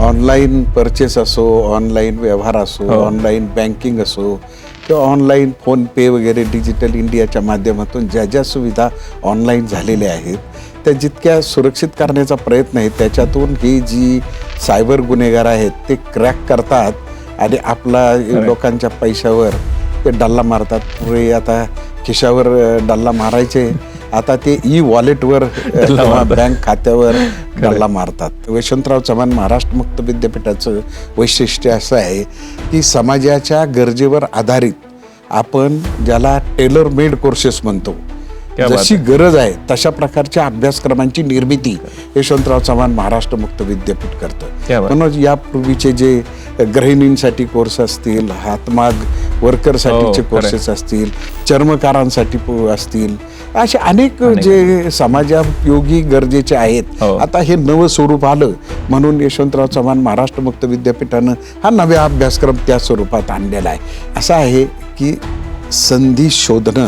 Online purchase असो, online व्यवहार असो, ऑनलाईन बँकिंग असो किंवा ऑनलाईन फोनपे वगैरे डिजिटल इंडियाच्या माध्यमातून ज्या ज्या सुविधा ऑनलाईन झालेल्या आहेत त्या जितक्या सुरक्षित करण्याचा प्रयत्न आहे त्याच्यातून ही जी सायबर गुन्हेगार आहेत ते क्रॅक करतात आणि आपला लोकांच्या पैशावर ते डल्ला मारतात. पुढे आता खिशावर डल्ला मारायचे, आता ते वॉलेटवर किंवा बँक खात्यावर डल्ला मारतात. यशवंतराव चव्हाण महाराष्ट्र मुक्त विद्यापीठाचं वैशिष्ट्य असं आहे की समाजाच्या गरजेवर आधारित आपण ज्याला टेलर मेड कोर्सेस म्हणतो, जशी गरज आहे तशा प्रकारच्या अभ्यासक्रमांची निर्मिती यशवंतराव चव्हाण महाराष्ट्र मुक्त विद्यापीठ करतं. म्हणून यापूर्वीचे जे गृहिणींसाठी कोर्स असतील, हातमाग वर्करसाठीचे कोर्सेस असतील, चर्मकारांसाठी असतील, असे अनेक जे समाजोपयोगी गरजेचे आहेत. आता हे नवं स्वरूप आलं म्हणून यशवंतराव चव्हाण महाराष्ट्र मुक्त विद्यापीठानं हा नवा अभ्यासक्रम त्या स्वरूपात आणलेला आहे. असं आहे की संधी शोधणं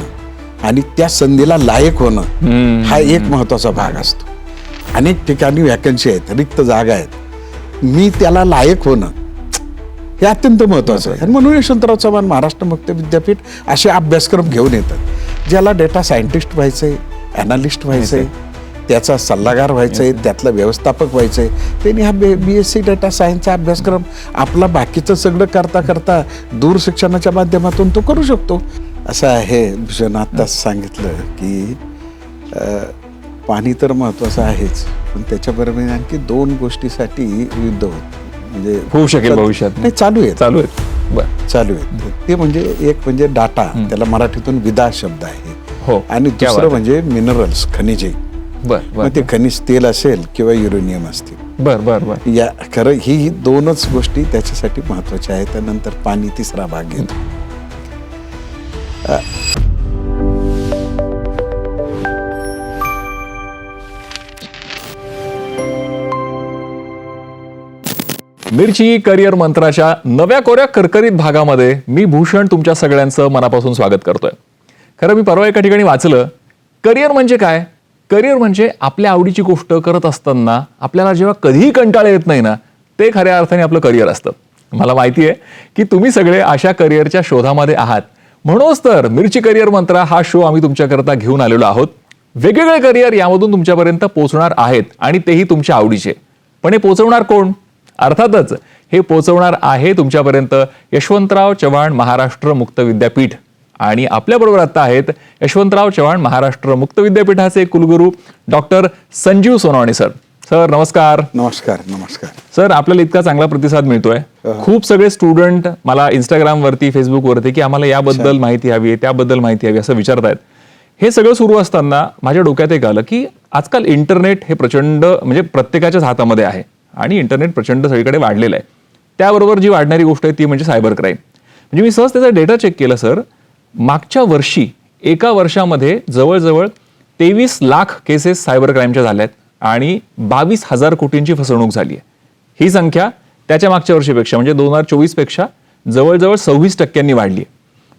आणि त्या संधीला लायक होणं हा एक महत्वाचा भाग असतो. अनेक ठिकाणी वॅकन्सी आहेत, रिक्त जागा आहेत, मी त्याला लायक होणं हे अत्यंत महत्वाचं आहे. आणि म्हणून यशवंतराव चव्हाण महाराष्ट्र मुक्त विद्यापीठ असे अभ्यासक्रम घेऊन येतात. ज्याला डेटा सायंटिस्ट व्हायचंय, ॲनालिस्ट व्हायचंय, त्याचा सल्लागार व्हायचंय, त्यातला व्यवस्थापक व्हायचंय, त्यांनी हा BSc डेटा सायन्सचा अभ्यासक्रम आपला बाकीचं सगळं करता करता दूर शिक्षणाच्या माध्यमातून तो करू शकतो. असं आहे, भूषण आत्ताच सांगितलं की पाणी तर महत्वाचं आहेच, पण त्याच्याबरोबर आणखी 2 गोष्टीसाठी युद्ध म्हणजे होऊ शकेल भविष्यात. नाही, चालू आहेत. चालू आहेत. ते म्हणजे एक म्हणजे डाटा, त्याला मराठीतून विदा शब्द आहे, हो. आणि दुसरं म्हणजे मिनरल्स, खनिजे. मग ते खनिज तेल असेल किंवा युरेनियम असतील. बर या खरं ही 2च गोष्टी त्याच्यासाठी महत्वाच्या आहेत. त्यानंतर पाणी तिसरा भाग घेतो. मिरची करिअर मंत्राच्या नव्या कोऱ्या करकरीत भागामध्ये मी भूषण तुमच्या सगळ्यांचं मनापासून स्वागत करतोय. खरं मी परवा एका ठिकाणी वाचलं, करिअर म्हणजे काय? करिअर म्हणजे आपल्या आवडीची गोष्ट करत असताना आपल्याला जेव्हा कधीही कंटाळा येत नाही ना, ते खऱ्या अर्थाने आपलं करिअर असतं. मला माहिती आहे की तुम्ही सगळे अशा करिअरच्या शोधामध्ये आहात. म्हणूनच तर मिरची करिअर मंत्रा हा शो आम्ही तुमच्याकरता घेऊन आलेलो आहोत. वेगवेगळे करिअर यामधून तुमच्यापर्यंत पोहोचणार आहेत आणि तेही तुमच्या आवडीचे. पण हे पोहोचवणार कोण? अर्थातच हे पोहोचवणार आहे तुमच्यापर्यंत यशवंतराव चव्हाण महाराष्ट्र मुक्त विद्यापीठ. आणि आपल्याबरोबर आता आहेत यशवंतराव चव्हाण महाराष्ट्र मुक्त विद्यापीठाचे कुलगुरू doctor Sanjeev Sonawane sir. Sir नमस्कार. नमस्कार. सर, आपल्याला इतका चांगला प्रतिसाद मिळतोय. खूप सगळे स्टुडंट मला इंस्टाग्रामवरती, फेसबुकवरती की आम्हाला याबद्दल माहिती हवी आहे, त्याबद्दल माहिती हवी असं विचारतायत. हे सगळं सुरू असताना माझ्या डोक्यात एक आलं की आजकाल इंटरनेट हे प्रचंड म्हणजे प्रत्येकाच्याच हातामध्ये आहे आणि इंटरनेट प्रचंड सगळीकडे वाढलेलं आहे. त्याबरोबर जी वाढणारी गोष्ट आहे ती म्हणजे सायबर क्राईम. म्हणजे मी सहज त्याचा डेटा चेक केला सर. मागच्या वर्षी एका वर्षामध्ये जवळजवळ 23 लाख केसेस सायबर क्राईमच्या झाल्यात आणि 22,000 कोटींची फसवणूक झाली आहे. ही संख्या त्याच्या मागच्या वर्षीपेक्षा म्हणजे 2024 पेक्षा जवळजवळ 26% वाढली आहे.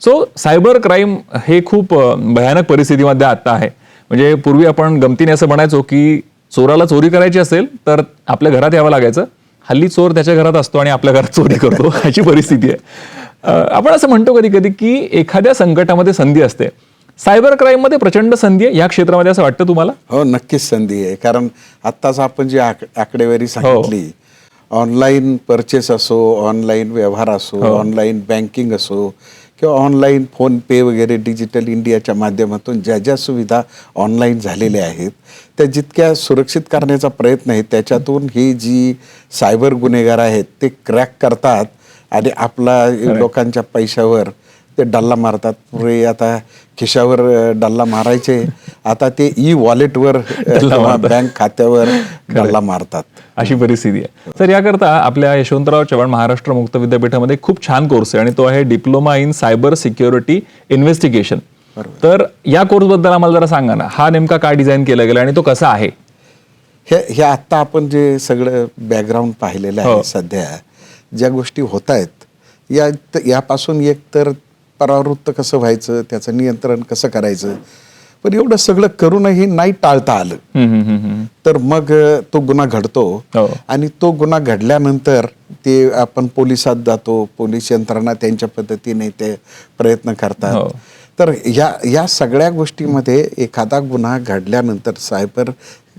सो सायबर क्राईम हे खूप भयानक परिस्थितीमध्ये आता आहे. म्हणजे पूर्वी आपण गमतीने असं म्हणायचो की चोराला चोरी करायची असेल तर आपल्या घरात यावं लागायचं. हल्ली चोर त्याच्या घरात असतो आणि आपल्या घरात चोरी करतो अशी परिस्थिती आहे. आपण असं म्हणतो कधी कधी की एखाद्या संकटामध्ये संधी असते. सायबर क्राईम मध्ये प्रचंड संधी आहे या क्षेत्रामध्ये असं वाटतं तुम्हाला? हो, नक्कीच संधी आहे. कारण आत्ताच आपण जी आकडेवारी सांगितली, ऑनलाईन परचेस असो, ऑनलाईन व्यवहार असो, ऑनलाईन बँकिंग असो किंवा ऑनलाईन फोनपे वगैरे डिजिटल इंडियाच्या माध्यमातून ज्या ज्या सुविधा ऑनलाईन झालेल्या आहेत त्या जितक्या सुरक्षित करण्याचा प्रयत्न आहे त्याच्यातून ही जी सायबर गुन्हेगार आहेत ते क्रॅक करतात आणि आपला लोकांच्या पैशावर ते डल्ला मारतात. पुढे आता खिशावर डल्ला मारायचे, आता ते वॉलेटवर किंवा बँक खात्यावर डल्ला मारतात. अशी परिस्थिती आहे. तर याकरता आपल्या यशवंतराव चव्हाण महाराष्ट्र मुक्त विद्यापीठामध्ये खूप छान कोर्स आहे आणि तो आहे diploma in cyber security investigation. तर या कोर्सबद्दल आम्हाला जरा सांगा ना, हा नेमका काय डिझाईन केला गेला आणि तो कसा आहे? हे आत्ता आपण जे सगळं बॅकग्राऊंड पाहिलेलं आहे, सध्या ज्या गोष्टी होत आहेत यापासून एक तर परावृत्त कसं व्हायचं, त्याचं नियंत्रण कसं करायचं, पण एवढं सगळं करूनही नाही टाळता आलं. तर मग तो गुन्हा घडतो हो. आणि तो गुन्हा घडल्यानंतर ते आपण पोलिसात जातो, पोलीस यंत्रणा त्यांच्या पद्धतीने ते प्रयत्न करतात. हो. तर या सगळ्या गोष्टीमध्ये एखादा गुन्हा घडल्यानंतर सायबर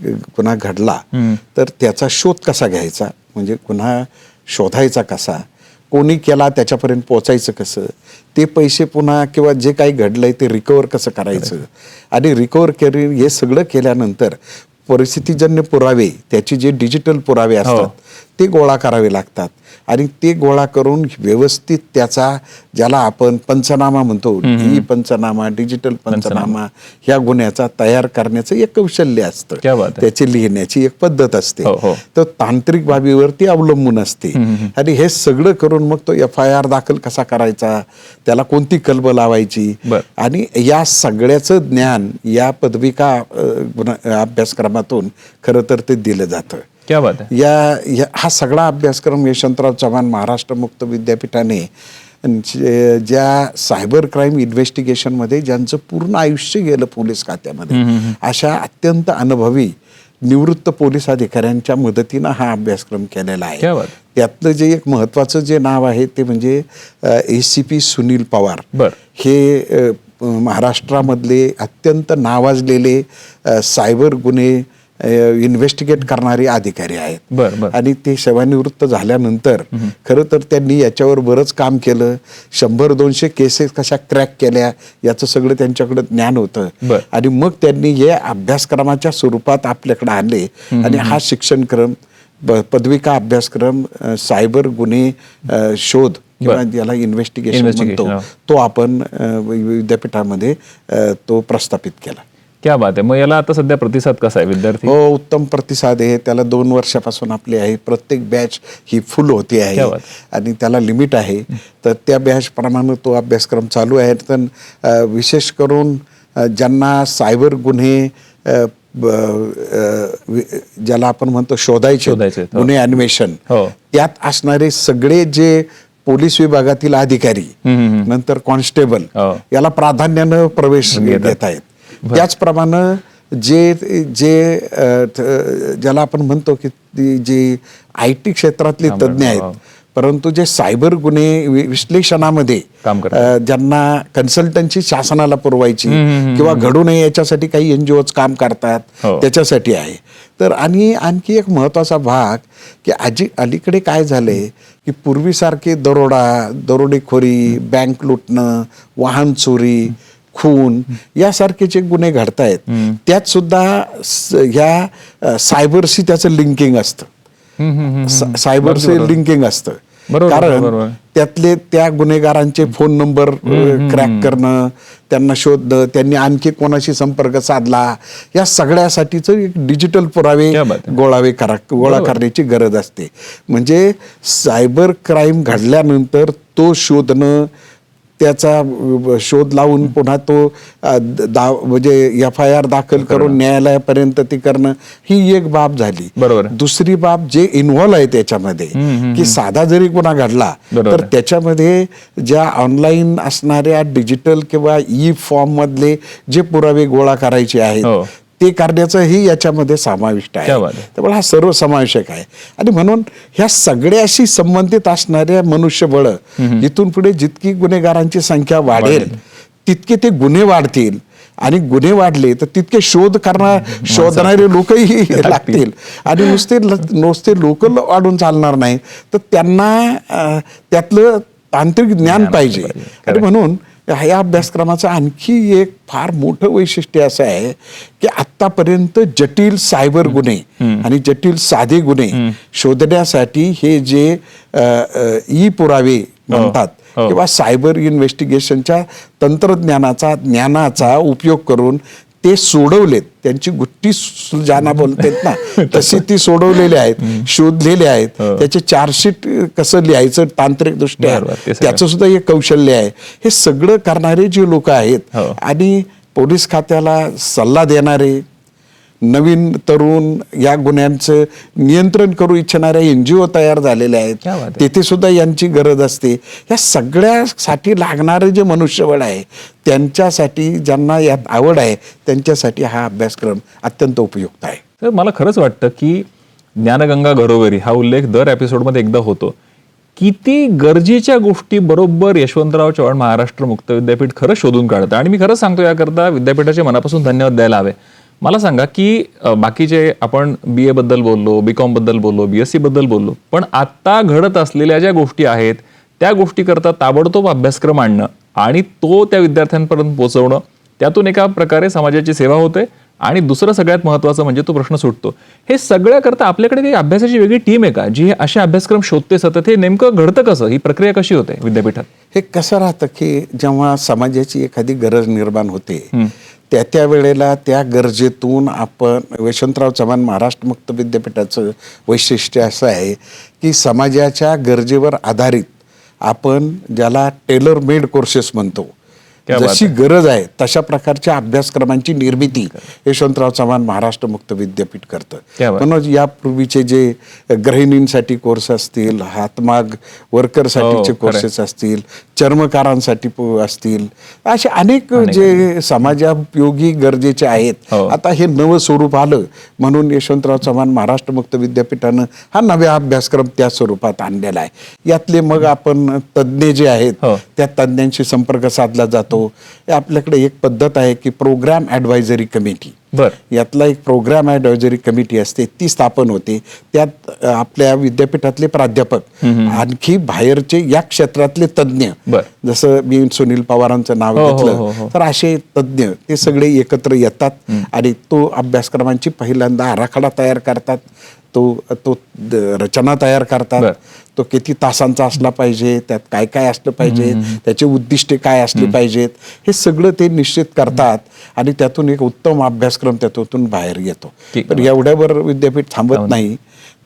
गुन्हा घडला तर त्याचा शोध कसा घ्यायचा, म्हणजे गुन्हा शोधायचा कसा, कोणी केला त्याच्यापर्यंत पोचायचं कसं, ते पैसे पुन्हा किंवा जे काही घडलंय ते रिकवर कसं करायचं, आणि रिकवर हे सगळं केल्यानंतर परिस्थितीजन्य पुरावे, त्याचे जे डिजिटल पुरावे असतात ते गोळा करावे लागतात आणि ते गोळा करून व्यवस्थित त्याचा, ज्याला आपण पंचनामा म्हणतो, ई पंचनामा, डिजिटल पंचनामा, ह्या गुन्ह्याचा तयार करण्याचं एक कौशल्य असतं, त्याची लिहिण्याची एक पद्धत असते. तर तांत्रिक बाबीवरती अवलंबून असते आणि हे सगळं करून मग तो FIR दाखल कसा करायचा, त्याला कोणती कलम लावायची, आणि या सगळ्याचं ज्ञान या पदविका अभ्यासक्रमातून खरं तर ते दिलं जातं. क्या बात आहे. हा सगळा अभ्यासक्रम यशवंतराव चव्हाण महाराष्ट्र मुक्त विद्यापीठाने ज्या सायबर क्राईम इन्व्हेस्टिगेशनमध्ये ज्यांचं पूर्ण आयुष्य गेलं पोलीस खात्यामध्ये, अशा अत्यंत अनुभवी निवृत्त पोलीस अधिकाऱ्यांच्या मदतीनं हा अभ्यासक्रम केलेला आहे. त्यातलं जे एक महत्वाचं जे नाव आहे ते म्हणजे ACP सुनील पवार. हे महाराष्ट्रामधले अत्यंत नावाजलेले सायबर गुन्हे इन्व्हेस्टिगेट करणारे अधिकारी आहेत आणि ते सेवानिवृत्त झाल्यानंतर खरं तर त्यांनी याच्यावर बरंच काम केलं. 100-200 केसेस कशा क्रॅक केल्या याचं सगळं त्यांच्याकडे ज्ञान होतं आणि मग त्यांनी या अभ्यासक्रमाच्या स्वरूपात आपल्याकडे आणले आणि हा शिक्षणक्रम, पदविका अभ्यासक्रम सायबर गुन्हे शोध किंवा ज्याला इन्व्हेस्टिगेशन म्हणतो, तो आपण विद्यापीठामध्ये तो प्रस्थापित केला. क्या बात आहे. मग याला आता सध्या प्रतिसाद कसा आहे विद्यार्थी? हो, उत्तम प्रतिसाद आहे. त्याला 2 वर्षापासून आपली आहे. प्रत्येक बॅच ही फुल होती आहे आणि त्याला लिमिट आहे. तर त्या बॅच प्रमाणे तो अभ्यासक्रम चालू आहे. तर विशेष करून ज्यांना सायबर गुन्हे ज्याला आपण म्हणतो शोधायचे गुन्हे अन्वेषण, त्यात असणारे सगळे जे पोलीस विभागातील अधिकारी, नंतर कॉन्स्टेबल, याला प्राधान्यानं प्रवेश देत आहेत. त्याचप्रमाणे जे ज्याला आपण म्हणतो की जे IT क्षेत्रातले तज्ज्ञ आहेत, परंतु जे सायबर गुन्हे विश्लेषणामध्ये ज्यांना कन्सल्टन्सी शासनाला पुरवायची किंवा घडू नये याच्यासाठी काही NGOज काम करतात, त्याच्यासाठी आहे. तर आणि आणखी एक महत्वाचा भाग की अलीकडे काय झालंय की पूर्वीसारखे दरोडेखोरी, बँक लुटणं, वाहन चोरी, खून यासारखे जे गुन्हे घडतायत, त्यात सुद्धा ह्या सायबरशी त्याचं लिंकिंग असतं, सायबरशी लिंकिंग असतं. कारण त्या गुन्हेगारांचे फोन नंबर क्रॅक करणं, त्यांना शोधणं, त्यांनी आणखी कोणाशी संपर्क साधला, या सगळ्यासाठीच एक डिजिटल पुरावे गोळा करण्याची गरज असते. म्हणजे सायबर क्राईम घडल्यानंतर तो शोधणं, त्याचा शोध लावून पुन्हा तो म्हणजे FIR दाखल करून न्यायालयापर्यंत ती करणं, ही एक बाब झाली. दुसरी बाब जे इन्व्हॉल्व आहे त्याच्यामध्ये, की साधा जरी गुन्हा घडला तर त्याच्यामध्ये ज्या ऑनलाईन असणाऱ्या डिजिटल किंवा ई फॉर्म मधले जे पुरावे गोळा करायचे आहेत ते करण्याचंही याच्यामध्ये समाविष्ट आहे. त्यामुळे हा सर्व समावेशक आहे आणि म्हणून ह्या सगळ्याशी संबंधित असणाऱ्या मनुष्यबळ, इथून पुढे जितकी गुन्हेगारांची संख्या वाढेल तितके ते गुन्हे वाढतील आणि गुन्हे वाढले तर तितके शोधणारे लोकही लागतील आणि नुसते लोक वाढून चालणार नाही, तर त्यांना त्यातलं तांत्रिक ज्ञान पाहिजे. आणि म्हणून या अभ्यासक्रमाचं आणखी एक फार मोठं वैशिष्ट्य असं आहे की आतापर्यंत जटिल सायबर गुन्हे आणि जटिल साधे गुन्हे शोधण्यासाठी हे जे ई पुरावे म्हणतात किंवा सायबर इन्व्हेस्टिगेशनच्या ज्ञानाचा उपयोग करून ते सोडवलेत, त्यांची गुट्टी ज्यांना बोलतात ना तशी ती सोडवलेली आहेत, शोधलेले आहेत. त्याचे चार्जशीट कसं लिहायचं तांत्रिक दृष्ट्या त्याचं सुद्धा एक कौशल्य आहे. हे सगळं करणारे जे लोक आहेत आणि पोलीस खात्याला सल्ला देणारे, नवीन तरुण या गुन्ह्यांचं नियंत्रण करू इच्छिणाऱ्या NGO तयार झालेल्या क्या बात आहेत, आहे. तिथे सुद्धा यांची गरज असते. या सगळ्यासाठी लागणारे जे मनुष्यबळ आहे त्यांच्यासाठी, ज्यांना यात आवड आहे त्यांच्यासाठी हा अभ्यासक्रम अत्यंत उपयुक्त आहे. तर मला खरंच वाटतं की ज्ञानगंगा घरोघरी हा उल्लेख दर एपिसोडमध्ये एकदा होतो. किती गरजेच्या गोष्टी बरोबर यशवंतराव चव्हाण महाराष्ट्र मुक्त विद्यापीठ खरंच शोधून काढतं. आणि मी खरंच सांगतो, याकरता विद्यापीठाचे मनापासून धन्यवाद द्यायला हवे. मला सांगा की बाकीचे आपण BA बद्दल बोललो, BCom बद्दल बोललो, BSc बद्दल बोललो, पण आता घडत असलेल्या ज्या गोष्टी आहेत त्या गोष्टी करता ताबडतोब अभ्यासक्रम आणणं आणि तो त्या विद्यार्थ्यांपर्यंत पोहोचवणं, त्यातून एका प्रकारे समाजाची सेवा होते. आणि दुसरं सगळ्यात महत्त्वाचं म्हणजे तो प्रश्न सुटतो. हे सगळ्या करता आपल्याकडे काही अभ्यासाची वेगळी टीम आहे का, जी असे अभ्यासक्रम शोधते सतत? हे नेमकं घडतं कसं? ही प्रक्रिया कशी होते विद्यापीठात? हे कसं राहतं की जेव्हा समाजाची एखादी गरज निर्माण होते त्या वेळेला त्या गरजेतून आपण, यशवंतराव चव्हाण महाराष्ट्र मुक्त विद्यापीठाचं वैशिष्ट्य असं आहे की समाजाच्या गरजेवर आधारित आपण ज्याला टेलर मेड कोर्सेस म्हणतो, जशी गरज आहे तशा प्रकारच्या अभ्यासक्रमांची निर्मिती यशवंतराव चव्हाण महाराष्ट्र मुक्त विद्यापीठ करतं. म्हणून यापूर्वीचे जे गृहिणींसाठी कोर्स असतील, हातमाग वर्करसाठीचे कोर्सेस असतील, चर्मकारांसाठी असतील, असे अनेक जे समाजोपयोगी गरजेचे आहेत, आता हे नवं स्वरूप आलं म्हणून यशवंतराव चव्हाण महाराष्ट्र मुक्त विद्यापीठानं हा नवा अभ्यासक्रम त्या स्वरूपात आणलेला आहे. यातले मग आपण तज्ज्ञ जे आहेत त्या तज्ज्ञांशी संपर्क साधला जातो. आपल्याकडे एक पद्धत आहे की प्रोग्राम ॲडवायझरी कमिटी, यातला एक प्रोग्राम ॲडवायझरी कमिटी असते, ती स्थापन होते. त्यात आपल्या विद्यापीठातले प्राध्यापक, आणखी बाहेरचे या क्षेत्रातले तज्ज्ञ, जसं मी सुनील पवारांचं नाव घेतलं तर असे तज्ज्ञ ते सगळे एकत्र येतात आणि तो अभ्यासक्रमांची पहिल्यांदा आराखडा तयार करतात, तो रचना तयार करतात, तो किती तासांचा असला पाहिजे, त्यात काय काय असलं पाहिजे, त्याचे उद्दिष्टे काय असले पाहिजेत, हे सगळं ते निश्चित करतात आणि त्यातून एक उत्तम अभ्यासक्रम त्यातून बाहेर येतो. पण एवढ्यावर विद्यापीठ थांबत नाही.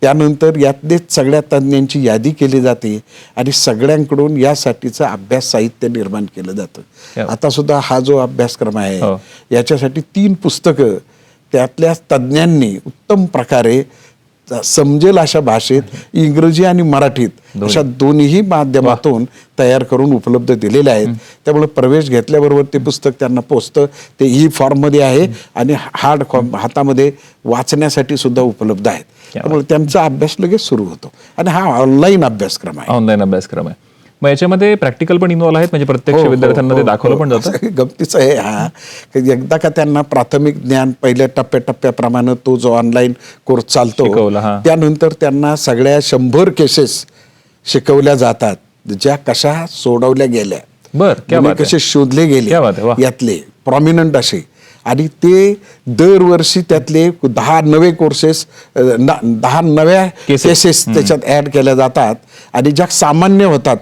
त्यानंतर यातलेच सगळ्या तज्ज्ञांची यादी केली जाते आणि सगळ्यांकडून यासाठीचं अभ्यास साहित्य निर्माण केलं जातं. आता सुद्धा हा जो अभ्यासक्रम आहे याच्यासाठी 3 पुस्तकं त्यातल्या तज्ज्ञांनी उत्तम प्रकारे समजेल अशा भाषेत, इंग्रजी आणि मराठीत अशा दोन्ही माध्यमातून तयार करून उपलब्ध दिलेले आहेत. त्यामुळे प्रवेश घेतल्याबरोबर ते पुस्तक त्यांना पोचतं. ते E-फॉर्म मध्ये आहे आणि हार्ड हातामध्ये वाचण्यासाठी सुद्धा उपलब्ध आहेत. त्यामुळे त्यांचा अभ्यास लगेच सुरू होतो आणि हा ऑनलाईन अभ्यासक्रम आहे. ऑनलाईन अभ्यासक्रम आहे. मग याच्यामध्ये प्रॅक्टिकल पण इन्व्हॉल्व आहेत, म्हणजे प्रत्यक्ष विद्यार्थ्यांना ते दाखवलं पण जातं. गमतीचं आहे हा, एकदा का त्यांना प्राथमिक ज्ञान पहिल्या टप्प्याप्रमाणे तो जो ऑनलाईन कोर्स चालतो, त्यानंतर त्यांना सगळ्या 100 केसेस शिकवल्या जातात, ज्या कशा सोडवल्या गेल्या, कसे शोधले गेले यातले प्रॉमिनंट असे, आणि ते दरवर्षी त्यातले 10 नवे कोर्सेस, 10 नव्या केसेस त्याच्यात ऍड केल्या जातात आणि ज्या सामान्य होतात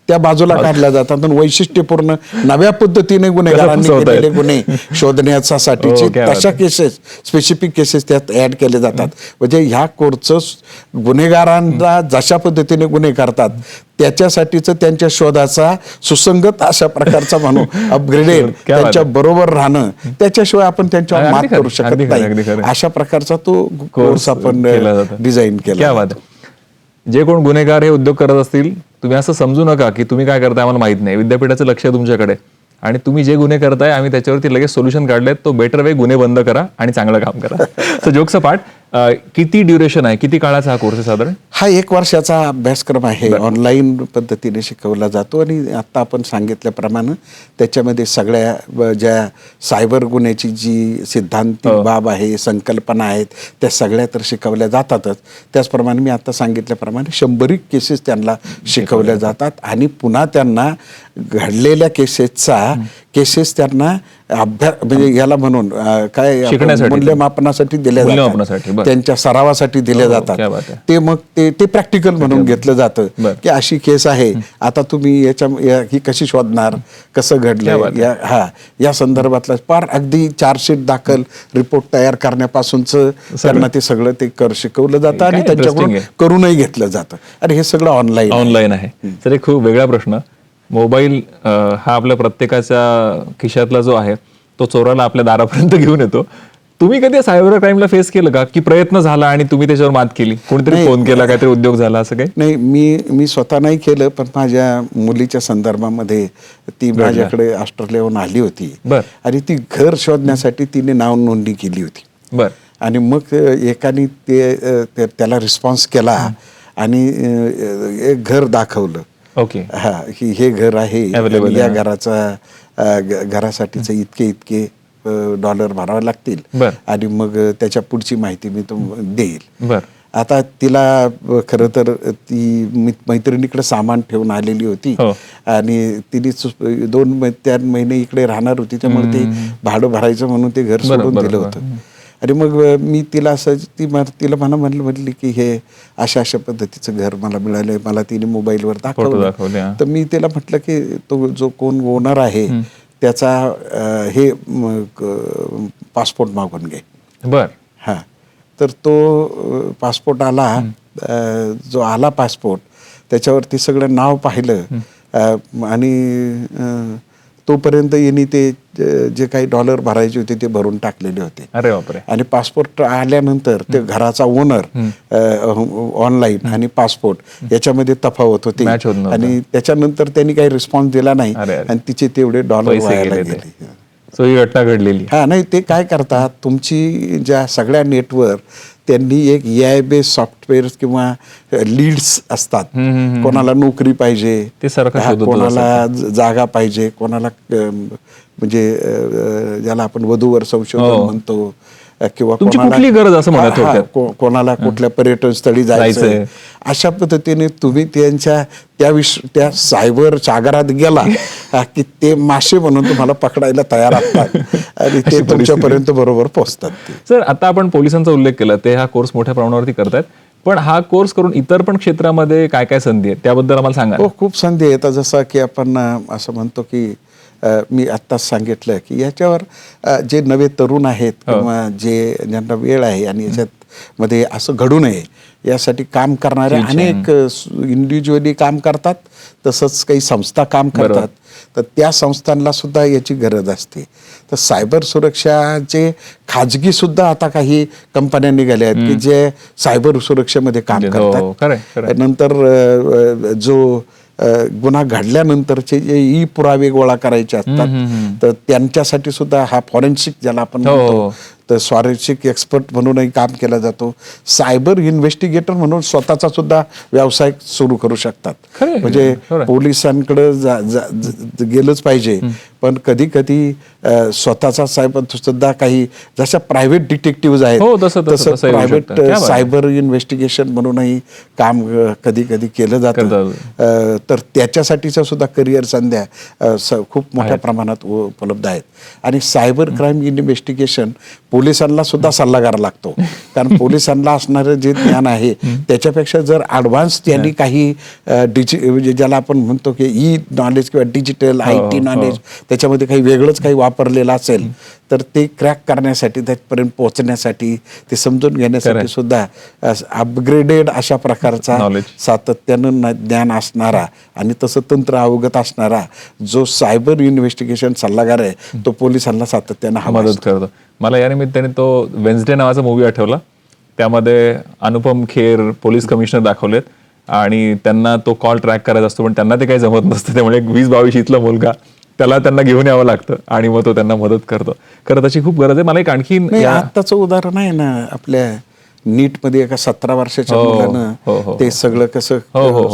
त्या बाजूला काढल्या जातात आणि वैशिष्ट्यपूर्ण नव्या पद्धतीने गुन्हेगारांनी केलेले गुन्हे शोधण्यासाठीचे तशा केसेस, स्पेसिफिक केसेस त्यात ऍड केले जातात. म्हणजे ह्या कोर्सचं गुन्हेगारांना जशा पद्धतीने गुन्हे करतात त्याच्यासाठीच त्यांच्या शोधाचा सुसंगत अशा प्रकारचा म्हणून अपग्रेडेड त्यांच्या बरोबर राहणं, त्याच्याशिवाय आपण त्यांच्यावर मात करू शकत नाही. अशा प्रकारचा तो कोर्स आपण डिझाईन केला. जे कोण गुन्हेगार हे उद्योग करत असतील, तुम्ही असं समजू नका की तुम्ही काय करताय आम्हाला माहित नाही. विद्यापीठाचं लक्ष आहे तुमच्याकडे आणि तुम्ही जे गुन्हे करताय आम्ही त्याच्यावरती लगेच सोल्युशन काढलेत. तो बेटर वे गुन्हे बंद करा आणि चांगलं काम करा. सो जोक्स पार्ट, किती ड्युरेशन आहे, किती काळाचा हा कोर्स आहे साधारण? हा 1 वर्षाचा अभ्यासक्रम आहे. ऑनलाईन पद्धतीने शिकवला जातो आणि आता आपण सांगितल्याप्रमाणे त्याच्यामध्ये सगळ्या ज्या सायबर गुन्ह्याची जी सिद्धांतिक बाब आहे, संकल्पना आहेत, त्या सगळ्या तर शिकवल्या जातातच. त्याचप्रमाणे मी आता सांगितल्याप्रमाणे 100 केसेस त्यांना शिकवल्या जातात आणि पुन्हा त्यांना घडलेल्या केसेस त्यांना अभ्यास, म्हणजे याला म्हणून काय मूल्यमापनासाठी दिल्या जातात, त्यांच्या सरावासाठी दिल्या जातात. ते मग ते प्रॅक्टिकल म्हणून घेतलं जातं की अशी केस आहे, आता तुम्ही ही कशी शोधणार, कसं घडलं, या संदर्भातलं पार अगदी चार्जशीट दाखल, रिपोर्ट तयार करण्यापासूनच त्यांना ते सगळं ते शिकवलं जातं आणि त्यांच्याकडून करूनही घेतलं जातं. आणि हे सगळं ऑनलाईन आहे. तर एक खूप वेगळा प्रश्न, मोबाईल हा आपल्या प्रत्येकाच्या खिशातला जो आहे तो चोराला आपल्या दारापर्यंत घेऊन येतो. तुम्ही कधी सायबर क्राईमला फेस केलं का, की प्रयत्न झाला आणि तुम्ही त्याच्यावर मात केली? कोणीतरी फोन केला, काहीतरी उद्योग झाला, असं काही? नाही, मी स्वतः नाही केलं, पण माझ्या मुलीच्या संदर्भामध्ये ती माझ्याकडे ऑस्ट्रेलियाहून आली होती बर. आणि ती घर शोधण्यासाठी तिने नाव नोंदणी केली होती. बर. आणि मग एकाने त्याला रिस्पॉन्स केला आणि एक घर दाखवलं. ओके. हा, हे घर आहे, Available या आहे. घरासाठीचे इतके डॉलर भरावे लागतील बर. आणि मग त्याच्या पुढची माहिती मी देईल. बर. आता तिला खरं तर ती मैत्रिणीकडे सामान ठेवून आलेली होती हो. आणि तिने 2-3 महिने इकडे राहणार होती, त्यामुळे ते भाडं भरायचं म्हणून ते घर सोडून दिलं होतं. आणि मग मी तिला असं तिला म्हणली की हे अशा पद्धतीचं घर मला मिळालंय, मला तिने मोबाईलवर दाखवलं. तर मी तिला म्हटलं की तो जो कोण ओनर आहे त्याचा हे पासपोर्ट मागून घे. बर. हां, तर तो पासपोर्ट आला. जो आला पासपोर्ट, त्याच्यावरती सगळं नाव पाहिलं आणि तोपर्यंत यांनी ते जे काही डॉलर भरायचे होते ते भरून टाकलेले होते. अरे बापरे. आणि पासपोर्ट आल्यानंतर ते घराचा ओनर ऑनलाईन आणि पासपोर्ट याच्यामध्ये तफावत होती आणि त्याच्यानंतर त्यांनी काही रिस्पॉन्स दिला नाही आणि तिचे तेवढे डॉलर वायाला गेले. सो ही घटना घडलेली. हा, नाही, ते काय करतात, तुमची ज्या सगळ्या नेटवर त्यांनी एक AI बेस्ड सॉफ्टवेअर किंवा लीड्स असतात. कोणाला नोकरी पाहिजे, कोणाला जागा पाहिजे, कोणाला म्हणजे ज्याला आपण वधूवर संशोधन म्हणतो, किंवा कुठली गरज असं म्हणा, कोणाला कुठल्या पर्यटन स्थळी जायचं, अशा पद्धतीने तुम्ही त्या सायबर सागरात गेला की ते मासे म्हणून तुम्हाला पकडायला तयार असतात आणि ते तुमच्यापर्यंत बरोबर पोहोचतात. सर, आता आपण पोलिसांचा उल्लेख केला, ते हा कोर्स मोठ्या प्रमाणावरती करतायत, पण हा कोर्स करून इतर पण क्षेत्रामध्ये काय काय संधी आहेत त्याबद्दल आम्हाला सांगा. हो, खूप संधी आहेत. जसं की आपण असं म्हणतो की मी आत्ताच सांगितलं की याच्यावर जे नवे तरुण आहेत किंवा ज्यांना वेळ आहे आणि याच्यात मध्ये असं घडू नये यासाठी काम करणारे अनेक इंडिव्हिज्युअली काम करतात, तसंच काही संस्था काम करतात. तर त्या संस्थांना सुद्धा याची गरज असते. तर सायबर सुरक्षाचे खाजगी सुद्धा आता काही कंपन्या निघाल्या आहेत की जे सायबर सुरक्षेमध्ये काम करतात. नंतर जो गुन्हा घडल्यानंतरचे जे ई पुरावे गोळा करायचे असतात, तर त्यांच्यासाठी सुद्धा हा फॉरेन्सिक ज्याला आपण म्हणतो, तर फॉरेन्सिक एक्सपर्ट म्हणूनही काम केला जातो. सायबर इन्व्हेस्टिगेटर म्हणून स्वतःचा सुद्धा व्यवसाय सुरू करू शकतात. म्हणजे पोलिसांकडे गेलंच पाहिजे, पण कधी कधी स्वतःचा सायबर सुद्धा काही जशा प्रायव्हेट डिटेक्टिव्ह आहेत तसं प्रायव्हेट सायबर इन्व्हेस्टिगेशन म्हणूनही काम कधी कधी केलं जातं. तर त्याच्यासाठीच्या सुद्धा करिअर संध्या खूप मोठ्या प्रमाणात उपलब्ध आहेत. आणि सायबर क्राईम इन्व्हेस्टिगेशन पोलिसांना सुद्धा सल्लागार लागतो, कारण पोलिसांना असणारं जे ज्ञान आहे त्याच्यापेक्षा जर ॲडव्हान्स त्यांनी काही म्हणजे ज्याला आपण म्हणतो की ई नॉलेज किंवा डिजिटल IT नॉलेज त्याच्यामध्ये काही वेगळंच काही वापरलेलं असेल, तर ते क्रॅक करण्यासाठी, त्यापर्यंत पोहोचण्यासाठी, ते समजून घेण्यासाठी सुद्धा अपग्रेडेड अशा प्रकारचा सातत्यानं ज्ञान असणारा आणि तसं तंत्र अवगत असणारा जो सायबर इन्व्हेस्टिगेशन सल्लागार आहे तो पोलिसांना सातत्यानं मदत करतो. मला या निमित्ताने तो वेन्सडे नावाचा मूवी आठवला. त्यामध्ये अनुपम खेर पोलीस कमिशनर दाखवलेत आणि त्यांना तो कॉल ट्रॅक करायचा असतो, पण त्यांना ते काही जमत नसतं. त्यामुळे एक 20-22 इथला मुलगा त्यांना घेऊन यावं लागतं आणि मग तो त्यांना मदत करतो. खरं त्याची खूप गरज आहे. मला एक आणखी आत्ताचं उदाहरण आहे ना, आपल्या नीटमध्ये एका 17 वर्षाच्या मुलानं ते सगळं कसं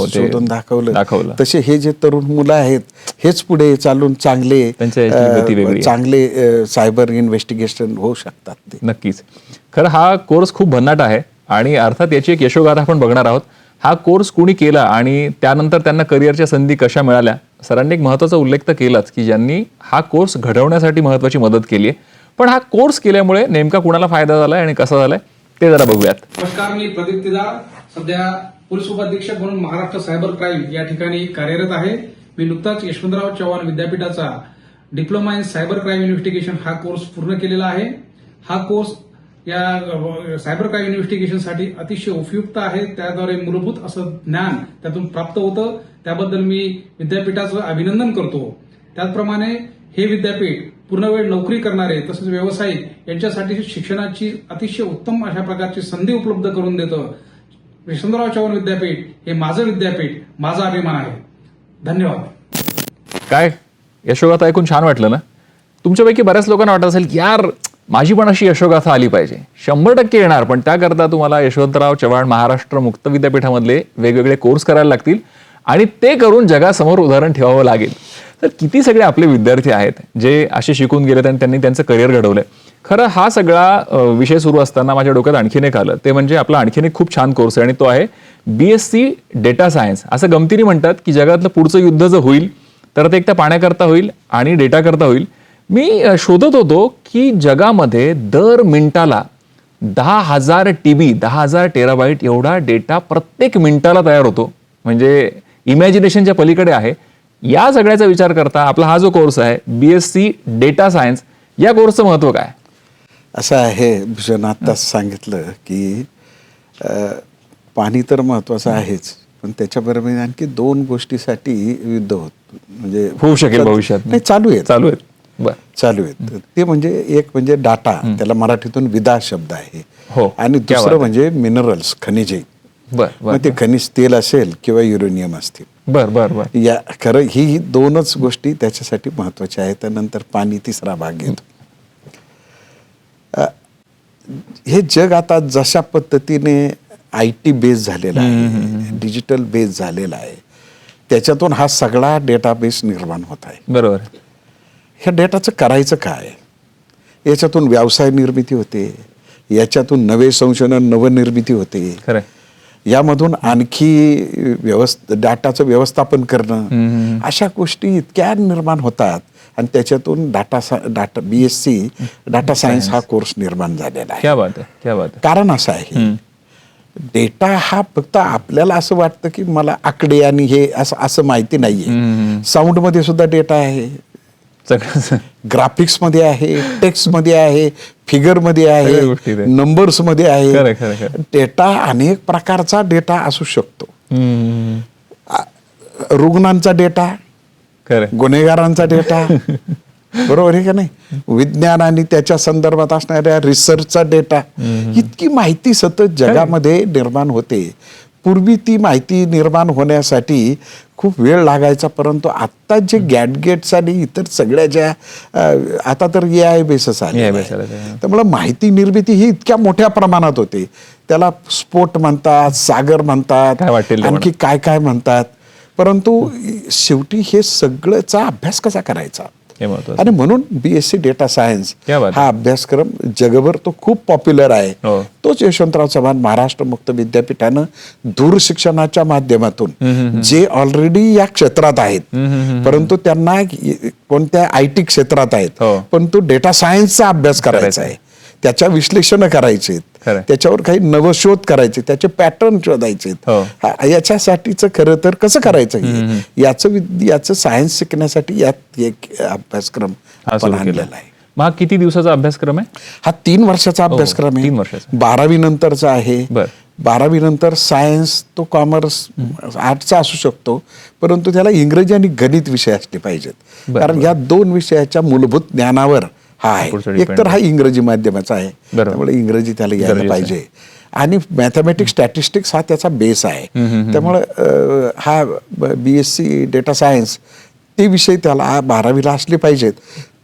शोधून दाखवलं. तसे हे जे तरुण मुलं आहेत हेच पुढे चालून चांगले सायबर इन्व्हेस्टिगेशन होऊ शकतात. ते नक्कीच. खरं हा कोर्स खूप भन्नाट आहे आणि अर्थात याची एक यशोगाथा आपण बघणार आहोत. हा कोर्स कुणी केला आणि त्यानंतर त्यांना करिअरच्या संधी कशा मिळाल्या. सरांनी एक महत्त्वाचा उल्लेख तर केलाच की ज्यांनी हा कोर्स घडवण्यासाठी महत्त्वाची मदत केली आहे, पण हा कोर्स केल्यामुळे नेमका कुणाला फायदा झालाय आणि कसा झालाय ते जरा बघूयात. नमस्कार, मी प्रदीप तिदार, सध्या पोलीस उपाधीक्षक म्हणून महाराष्ट्र सायबर क्राईम या ठिकाणी कार्यरत आहे. मी नुकताच यशवंतराव चव्हाण विद्यापीठाचा diploma in cyber crime investigation हा कोर्स पूर्ण केलेला आहे. हा कोर्स या सायबर क्राईम इन्व्हेस्टिगेशनसाठी अतिशय उपयुक्त आहे. त्याद्वारे मूलभूत असं ज्ञान त्यातून प्राप्त होतं. त्याबद्दल मी विद्यापीठाचं अभिनंदन करतो. त्याचप्रमाणे हे विद्यापीठ पूर्ण वेळ नोकरी करणारे तसेच व्यावसायिक यांच्यासाठी शिक्षणाची अतिशय उत्तम अशा प्रकारची संधी उपलब्ध करून देतं यशवंतराव चव्हाण विद्यापीठ हे माझं विद्यापीठ, माझा अभिमान आहे. धन्यवाद. काय यशोगाथा ऐकून छान वाटलं ना? तुमच्यापैकी बऱ्याच लोकांना वाटत असेल की यार माझी पण अशी यशोगाथा आली पाहिजे. 100% येणार, पण त्याकरता तुम्हाला यशवंतराव चव्हाण महाराष्ट्र मुक्त विद्यापीठामधले वेगवेगळे कोर्स करायला लागतील आणि ते करून जगासमोर उदाहरण ठेवावं लागेल. तर किती सगळे आपले विद्यार्थी आहेत जे असे शिकून गेलेत आणि त्यांनी त्यांचं करिअर घडवलंय. खरं हा सगळा विषय सुरू असताना माझ्या डोक्यात आणखीन एक आलं, ते म्हणजे आपला आणखीन एक खूप छान कोर्स आहे आणि तो आहे BSc डेटा सायन्स. असं गमतीने म्हणतात की जगातलं पुढचं युद्ध जर होईल तर ते एक तर पाण्याकरता होईल आणि डेटा करता होईल. मी शोधत होतो की जगामध्ये दर मिनिटाला 10,000 TB 10,000 टेराबाईट एवढा डेटा प्रत्येक मिनिटाला तयार होतो. म्हणजे इमॅजिनेशनच्या पलीकडे आहे. या सगळ्याचा विचार करता आपला हा जो कोर्स आहे BSc डेटा सायन्स, या कोर्सचं महत्व काय? असं आहे भूषण, आत्ताच सांगितलं की पाणी तर महत्वाचं आहेच, पण त्याच्याबरोबर आणखी 2 गोष्टीसाठी युद्ध होत म्हणजे होऊ शकेल भविष्यात. नाही, चालू आहेत. चालू आहेत. ते म्हणजे एक म्हणजे डाटा, त्याला मराठीतून विदा शब्द आहे. हो. आणि दुसरं म्हणजे मिनरल्स, खनिजे. मग ते खनिज तेल असेल किंवा युरेनियम असतील. बर. या खरं ही 2च गोष्टी त्याच्यासाठी महत्वाच्या आहेत. नंतर पाणी तिसरा भाग घेतो. हे जग आता जशा पद्धतीने IT बेस झालेला आहे, डिजिटल बेस झालेला आहे, त्याच्यातून हा सगळा डेटाबेस निर्माण होत आहे. बरोबर. ह्या डेटाचं करायचं काय? याच्यातून व्यवसाय निर्मिती होते, याच्यातून नवे संशोधन, नवनिर्मिती होते. खरं. यामधून आणखी डाटाचं व्यवस्थापन करणं, अशा गोष्टी इतक्या निर्माण होतात आणि त्याच्यातून BSc डाटा सायन्स हा कोर्स निर्माण झालेला आहे. क्या बात है. कारण असं आहे, डेटा हा फक्त आपल्याला असं वाटतं की मला आकडे आणि हे असं माहिती नाहीये. साऊंड मध्ये सुद्धा डेटा आहे, ग्राफिक्स मध्ये आहे, टेक्स्ट मध्ये आहे, फिगर मध्ये आहे, नंबर्स मध्ये आहे. डेटा अनेक प्रकारचा डेटा असू शकतो. रुग्णांचा डेटा, गुन्हेगारांचा डेटा, बरोबर आहे का नाही, विज्ञान आणि त्याच्या संदर्भात असणाऱ्या रिसर्चचा डेटा, इतकी माहिती सतत जगामध्ये निर्माण होते. पूर्वी ती माहिती निर्माण होण्यासाठी खूप वेळ लागायचा, परंतु आता जे गॅडगेट्स आणि इतर सगळ्या ज्या आता तर AI बेसच आले, त्यामुळे माहिती निर्मिती ही इतक्या मोठ्या प्रमाणात होते. त्याला स्फोट म्हणतात, सागर म्हणतात, आणखी काय काय म्हणतात. परंतु शेवटी हे सगळ्याचा अभ्यास कसा करायचा, आणि म्हणून BSc डेटा सायन्स हा अभ्यासक्रम जगभर तो खूप पॉप्युलर आहे. तोच यशवंतराव चव्हाण महाराष्ट्र मुक्त विद्यापीठानं दूरशिक्षणाच्या माध्यमातून जे ऑलरेडी या क्षेत्रात आहेत, परंतु त्यांना कोणत्या IT क्षेत्रात आहेत, पण तो डेटा सायन्सचा अभ्यास करायचा आहे, त्याच्या विश्लेषण करायचे, त्याच्यावर काही नवशोध करायचे, त्याचे पॅटर्न शोधायचे. याच्यासाठीच खरं तर कसं करायचं याचं सायन्स शिकण्यासाठी यात एक अभ्यासक्रम आपण आणलेला आहे. मग किती दिवसाचा अभ्यासक्रम आहे हा? 3 वर्षाचा अभ्यासक्रम आहे. 12वी नंतरचा आहे. 12वी नंतर सायन्स तो कॉमर्स आर्टचा असू शकतो, परंतु त्याला इंग्रजी आणि गणित विषय असले पाहिजेत. कारण या 2 विषयाच्या मूलभूत ज्ञानावर हा आहे. एक तर हा इंग्रजी माध्यमाचा आहे, त्यामुळे इंग्रजी त्याला यायला पाहिजे, आणि मॅथमॅटिक्स स्टॅटिस्टिक्स हा त्याचा बेस आहे. त्यामुळे हा BSc डेटा सायन्स ते विषय त्याला 12वीला असले पाहिजेत,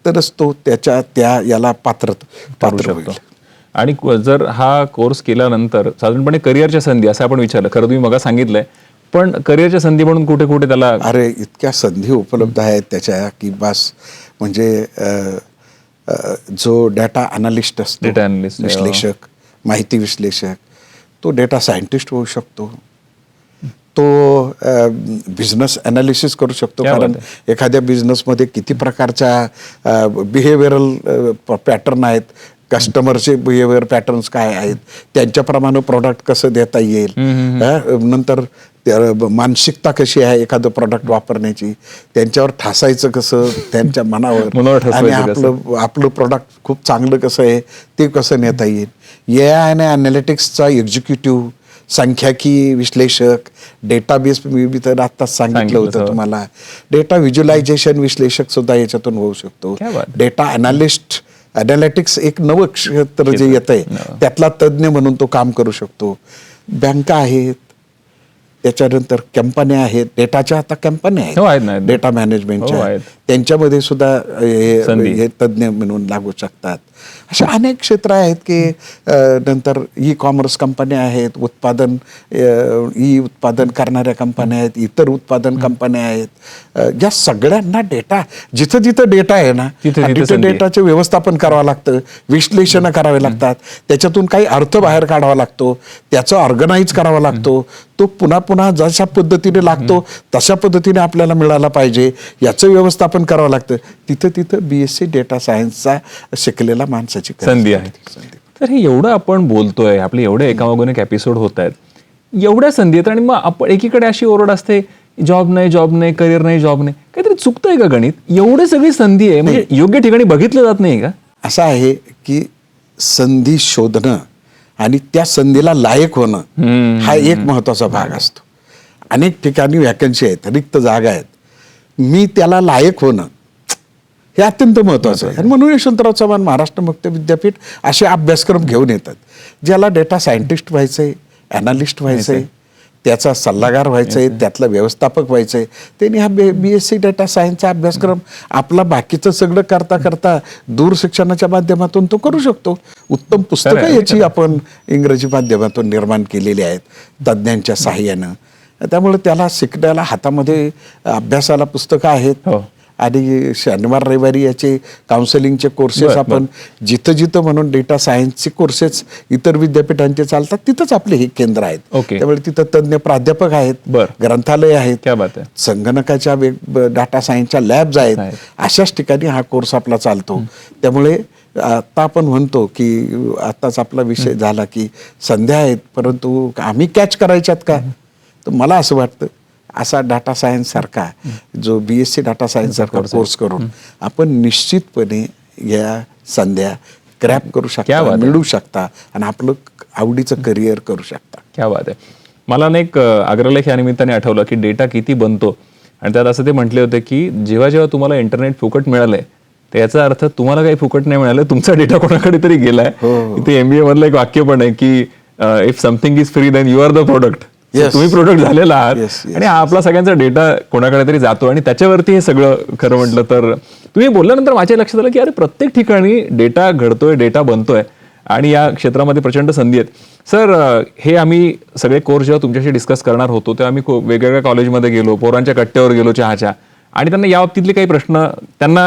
तरच तो त्या याला पात्र होईल. आणि जर हा कोर्स केल्यानंतर साधारणपणे करिअरच्या संधी, असं आपण विचारलं, खरं तुम्ही मग सांगितलंय, पण करिअरच्या संधी म्हणून कुठे कुठे त्याला अरे इतक्या संधी उपलब्ध आहेत त्याच्या की बस. म्हणजे जो डेटा अनालिस्ट असतो, विश्लेषक, माहिती विश्लेषक, तो डेटा सायंटिस्ट होऊ शकतो, तो बिझनेस अनालिसिस करू शकतो. कारण एखाद्या बिझनेसमध्ये किती प्रकारच्या बिहेवियरल पॅटर्न आहेत, कस्टमरचे बिहेवियर पॅटर्न्स काय आहेत, त्यांच्याप्रमाणे प्रोडक्ट कसं देता येईल, नंतर मानसिकता कशी आहे एखादं प्रोडक्ट वापरण्याची, त्यांच्यावर ठासायचं कसं त्यांच्या मनावर, आणि आपलं प्रोडक्ट खूप चांगलं कसं आहे ते कसं नेता येईल. AI आणि अनालिटिक्सचा एक्झिक्युटिव्ह सांख्यिकी विश्लेषक, डेटाबेस मी तर आत्ताच सांगितलं सांगितलं, होतं हो. तुम्हाला. डेटा व्हिज्युअलायझेशन विश्लेषक सुद्धा याच्यातून होऊ शकतो. क्या बात. डेटा अनालिस्ट, अनालिटिक्स एक नवं क्षेत्र जे येत आहे नवं. त्यातला तज्ज्ञ म्हणून तो काम करू शकतो. बँका आहेत, त्याच्यानंतर कंपन्या आहेत, डेटाच्या आता कंपन्या हो, आहेत ना. डेटा हो, मॅनेजमेंटच्या, आहेत. त्यांच्यामध्ये सुद्धा संधी. हे तज्ज्ञ म्हणून लागू शकतात. अशा अनेक क्षेत्र आहेत की नंतर ई कॉमर्स कंपन्या आहेत, ई उत्पादन करणाऱ्या कंपन्या आहेत, इतर उत्पादन कंपन्या आहेत. या सगळ्यांना डेटा जिथं जिथं डेटा आहे ना तिथं तिथं संधी आहे. डेटाचे व्यवस्थापन करावं लागतं, विश्लेषण करावे लागतात, त्याच्यातून काही अर्थ बाहेर काढावा लागतो, त्याचं ऑर्गनाईज करावा लागतो, तो पुन्हा पुन्हा जशा पद्धतीने लागतो तशा पद्धतीने आपल्याला मिळाला पाहिजे याचं व्यवस्थापन करावं लागतं. तिथं BSc डेटा सायन्सचा शिकलेला माणसाची गरज संधी आहे. आहे. तर हे एवढं आपण बोलतोय, आपले एवढे एकामागून एक एपिसोड होत आहेत, एवढ्या संधी आहेत, आणि मग आपण एकीकडे अशी ओरड असते जॉब नाही, करिअर नाही, जॉब नाही. काहीतरी चुकतंय का गणित? एवढे सगळी संधी आहे, म्हणजे योग्य ठिकाणी बघितलं जात नाही का? असं आहे की संधी शोधणं आणि त्या संधीला लायक होणं हा एक महत्वाचा भाग असतो. अनेक ठिकाणी वॅकन्सी आहेत, रिक्त जागा आहेत, मी त्याला लायक होणं हे अत्यंत महत्वाचं आहे. आणि म्हणून यशवंतराव चव्हाण महाराष्ट्र मुक्त विद्यापीठ असे अभ्यासक्रम घेऊन येतात. ज्याला डेटा सायंटिस्ट व्हायचंय, अनालिस्ट व्हायचंय, त्याचा सल्लागार व्हायचंय, त्यातला व्यवस्थापक व्हायचंय, त्यांनी हा BSc डेटा सायन्सचा अभ्यासक्रम आपला बाकीचं सगळं करता करता दूर शिक्षणाच्या माध्यमातून तो करू शकतो. उत्तम पुस्तकं याची आपण इंग्रजी माध्यमातून निर्माण केलेली आहेत तज्ज्ञांच्या साहाय्यानं. त्यामुळे त्याला शिकण्याला हातामध्ये अभ्यासाला पुस्तकं आहेत. हो. आणि शनिवार रविवारी याचे काउन्सिलिंगचे कोर्सेस आपण जिथं जिथं म्हणून डेटा सायन्सचे कोर्सेस इतर विद्यापीठांचे चालतात तिथंच आपले हे केंद्र आहेत. ओके. त्यामुळे तिथं तज्ज्ञ प्राध्यापक आहेत, बरं. ग्रंथालय आहेत, क्या बात आहे. संगणकाच्या डाटा सायन्सच्या लॅब्स आहेत. अशाच ठिकाणी हा कोर्स आपला चालतो. त्यामुळे आता आपण म्हणतो की आताच आपला विषय झाला की संध्या आहेत परंतु आम्ही कॅच करायच्यात का? तर मला असं वाटतं असा डाटा सायन्स सारखा जो BSc डाटा सायन्स सारखा कोर्स करून आपण निश्चितपणे या संध्या क्रॅप करू शकता, मिळवू शकता आणि आपलं आवडीचं करिअर करू शकता. क्या बात आहे. मला ना एक अग्रलेख या निमित्ताने आठवलं की डेटा किती बनतो, आणि त्यात असं ते म्हटले होते की जेव्हा जेव्हा तुम्हाला इंटरनेट फुकट मिळालंय तर याचा अर्थ तुम्हाला काही फुकट नाही मिळालं, तुमचा डेटा कोणाकडे तरी गेलाय. इथे MBA मधलं एक वाक्य पण आहे की if something is free then you are the product. तुम्ही प्रोडक्ट झालेला आहात आणि आपला सगळ्यांचा डेटा कोणाकडे तरी जातो आणि त्याच्यावरती हे सगळं खरं म्हटलं तर. तुम्ही बोलल्यानंतर माझ्या लक्षात आलं की अरे प्रत्येक ठिकाणी डेटा घडतोय, डेटा बनतोय आणि या क्षेत्रामध्ये प्रचंड संधी आहेत. सर, हे आम्ही सगळे कोर्स जेव्हा तुमच्याशी डिस्कस करणार होतो तेव्हा आम्ही वेगवेगळ्या कॉलेजमध्ये गेलो, पोरांच्या कट्ट्यावर गेलो चहाच्या, आणि त्यांना या बाबतीतले काही प्रश्न त्यांना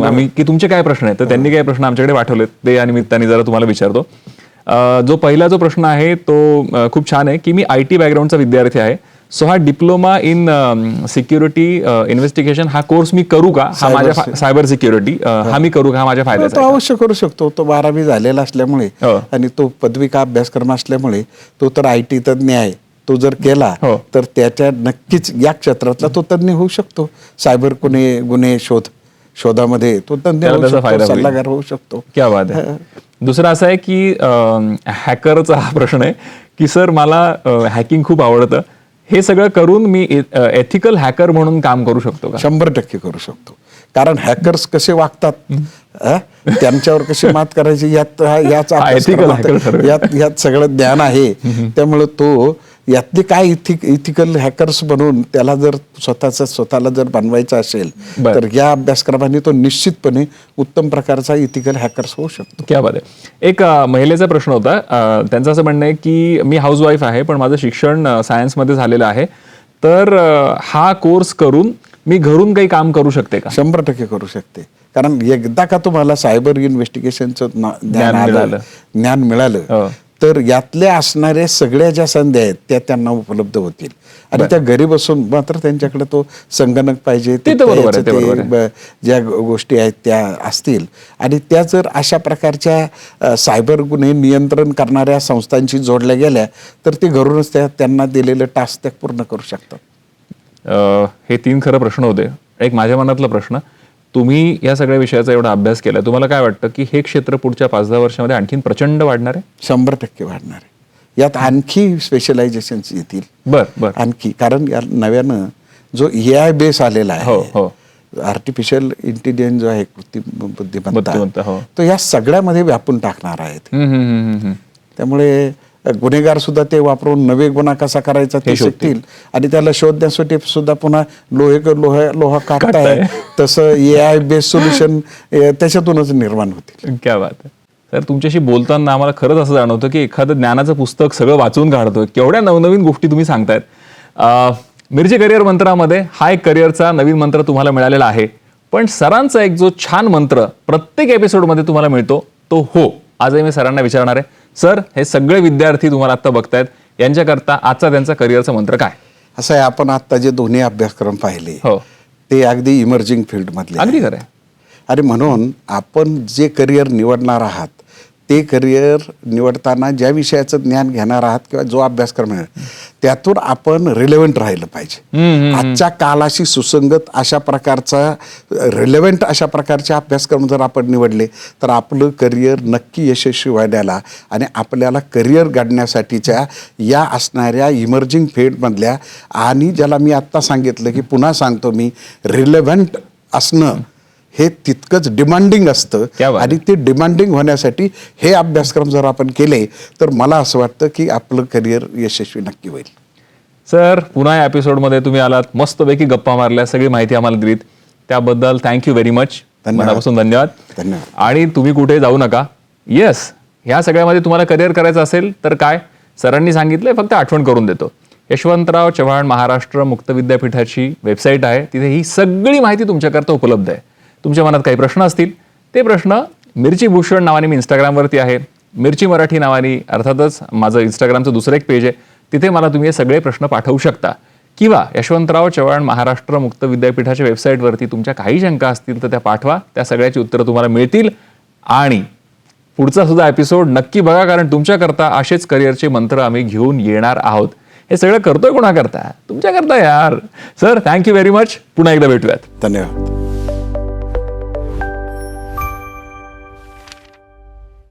आम्ही की तुमचे काय प्रश्न आहेत तर त्यांनी काही प्रश्न आमच्याकडे पाठवलेत, ते या निमित्ताने जरा तुम्हाला विचारतो. पहिला जो प्रश्न आहे तो खूप छान आहे की मी IT बॅकग्राऊंडचा विद्यार्थी आहे, सो हा डिप्लोमा इन सिक्युरिटी इन्व्हेस्टिगेशन हा कोर्स मी करू का? हा माझ्या सायबर सिक्युरिटी हा मी करू का? हा माझ्या फायद्याचा तो आहे का? अवश्य करू शकतो. तो 12वी झालेला असल्यामुळे आणि तो पदविका अभ्यासक्रम असल्यामुळे तो तर IT तज्ञ आहे. तो जर केला तर त्याच्या नक्कीच या क्षेत्रातला तो तज्ञ होऊ शकतो. सायबर गुन्हे शोधामध्ये तो तज्ञ होऊ शकतो, सल्लागार होऊ शकतो. क्या बात आहे. दुसरा असा आहे की हॅकरचा हा प्रश्न आहे की सर मला हॅकिंग खूप आवडतं, हे सगळं करून मी एथिकल हॅकर म्हणून काम करू शकतो का? 100% करू शकतो. कारण हॅकर्स कसे वागतात, त्यांच्यावर कशी मात करायची यात सगळं ज्ञान आहे. त्यामुळे तो यातले काय इथिकल हॅकर्स बनवून त्याला जर स्वतःला जर बनवायचं असेल तर या अभ्यासक्रमाने तो निश्चितपणे उत्तम प्रकारचा इथिकल हॅकर्स होऊ शकतो. क्या बात आहे. एक महिलेचा प्रश्न होता, त्यांचं असं म्हणणं आहे की मी हाऊसवाईफ आहे पण माझं शिक्षण सायन्समध्ये झालेलं आहे, तर हा कोर्स करून मी घरून काही काम करू शकते का? 100% करू शकते. कारण एकदा का तुम्हाला सायबर इन्व्हेस्टिगेशनचं ज्ञान मिळालं तर यातल्या असणाऱ्या सगळ्या ज्या संधी आहेत त्या त्यांना उपलब्ध होतील. आणि त्या घरी बसून मात्र त्यांच्याकडे तो संगणक पाहिजे, ज्या गोष्टी आहेत त्या असतील आणि त्या जर अशा प्रकारच्या सायबर गुन्हे नियंत्रण करणाऱ्या संस्थांशी जोडल्या गेल्या तर ते घरूनच त्यांना दिलेलं टास्क त्या पूर्ण करू शकतात. हे 3 खरं प्रश्न होते. एक माझ्या मनातला प्रश्न, तुम्ही या सगळ्या विषयाचा एवढा अभ्यास केला, तुम्हाला काय वाटतं की हे क्षेत्र पुढच्या 5-10 वर्षामध्ये आणखीन प्रचंड वाढणार आहे? 100% वाढणार आहे. यात आणखी स्पेशलायझेशन्स येतील. बर बर. आणखी कारण या नव्यानं जो AI बेस आलेला हो आहे, हो. आर्टिफिशियल इंटेलिजन्स जो आहे, कृत्रिम बुद्धिमत्ता, बुद्धिमत्ता, हो. तो या सगळ्यामध्ये व्यापून टाकणार आहेत. हम्म, हम्म, हम्म, हम्म. त्यामुळे गुन्हेगार सुद्धा ते वापरून नवे गुन्हा कसा करायचा ते शिकतील आणि त्याला शोधण्यासाठी सुद्धा पुन्हा लोहा काढताय तसं AI बेस सोल्युशन त्याच्यातूनच निर्माण होतील. क्या बात आहे सर. तुमच्याशी बोलताना आम्हाला खरंच असं जाणवतं की एखादं ज्ञानाचं पुस्तक सगळं वाचून काढतोय. केवढ्या नवनवीन गोष्टी तुम्ही सांगतायत. मिरची करिअर मंत्रामध्ये हा एक करिअरचा नवीन मंत्र तुम्हाला मिळालेला आहे, पण सरांचा एक जो छान मंत्र प्रत्येक एपिसोडमध्ये तुम्हाला मिळतो तो हो. आजही मी सरांना विचारणार आहे, सर हे सगळे विद्यार्थी तुम्हाला आता बघतायत, यांच्याकरता आजचा त्यांचा करिअरचा मंत्र काय? असं आहे, आपण आता जे दोन्ही अभ्यासक्रम पाहिले हो, ते अगदी इमर्जिंग फील्डमधले अगदी खरं आहे. आणि म्हणून आपण जे करिअर निवडणार आहात ते करिअर निवडताना ज्या विषयाचं ज्ञान घेणार आहात किंवा जो अभ्यासक्रम आहे त्यातून आपण रिलेव्हंट राहिलं पाहिजे. आजच्या कालाशी सुसंगत अशा प्रकारचा रिलेव्हंट अशा प्रकारचे अभ्यासक्रम जर आपण निवडले तर आपलं करिअर नक्की यशस्वी व्हायला आणि आपल्याला करिअर घडण्यासाठीच्या या असणाऱ्या इमर्जिंग फील्डमधल्या आणि ज्याला मी आत्ता सांगितलं की पुन्हा सांगतो मी, रिलेव्हंट असणं हे तितकंच डिमांडिंग असतं आणि ते डिमांडिंग होण्यासाठी हे अभ्यासक्रम जर आपण केले तर मला असं वाटतं की आपलं करिअर यशस्वी नक्की होईल. सर पुन्हा या एपिसोडमध्ये तुम्ही आलात, मस्तपैकी गप्पा मारल्या, सगळी माहिती आम्हाला दिलीत, त्याबद्दल थँक्यू व्हेरी मच. मनापासून धन्यवाद. धन्यवाद. आणि तुम्ही कुठे जाऊ नका. येस, ह्या सगळ्यामध्ये तुम्हाला करिअर करायचं असेल तर काय, सरांनी सांगितलंय, फक्त आठवण करून देतो. यशवंतराव चव्हाण महाराष्ट्र मुक्त विद्यापीठाची वेबसाईट आहे, तिथे ही सगळी माहिती तुमच्याकरता उपलब्ध आहे. तुमच्या मनात काही प्रश्न असतील ते प्रश्न मिरची भूषण नावाने मी इंस्टाग्रामवरती आहे, मिरची मराठी नावाने अर्थातच माझं इंस्टाग्रामचं दुसरं एक पेज आहे, तिथे मला तुम्ही हे सगळे प्रश्न पाठवू शकता. किंवा यशवंतराव चव्हाण महाराष्ट्र मुक्त विद्यापीठाच्या वेबसाईटवरती तुमच्या काही शंका असतील तर त्या पाठवा, त्या सगळ्याची उत्तरं तुम्हाला मिळतील. आणि पुढचा सुद्धा एपिसोड नक्की बघा, कारण तुमच्याकरता असेच करिअरचे मंत्र आम्ही घेऊन येणार आहोत. हे सगळं करतोय कोणाकरता? तुमच्याकरता यार. Sir thank you very much. पुन्हा एकदा भेटूयात. धन्यवाद.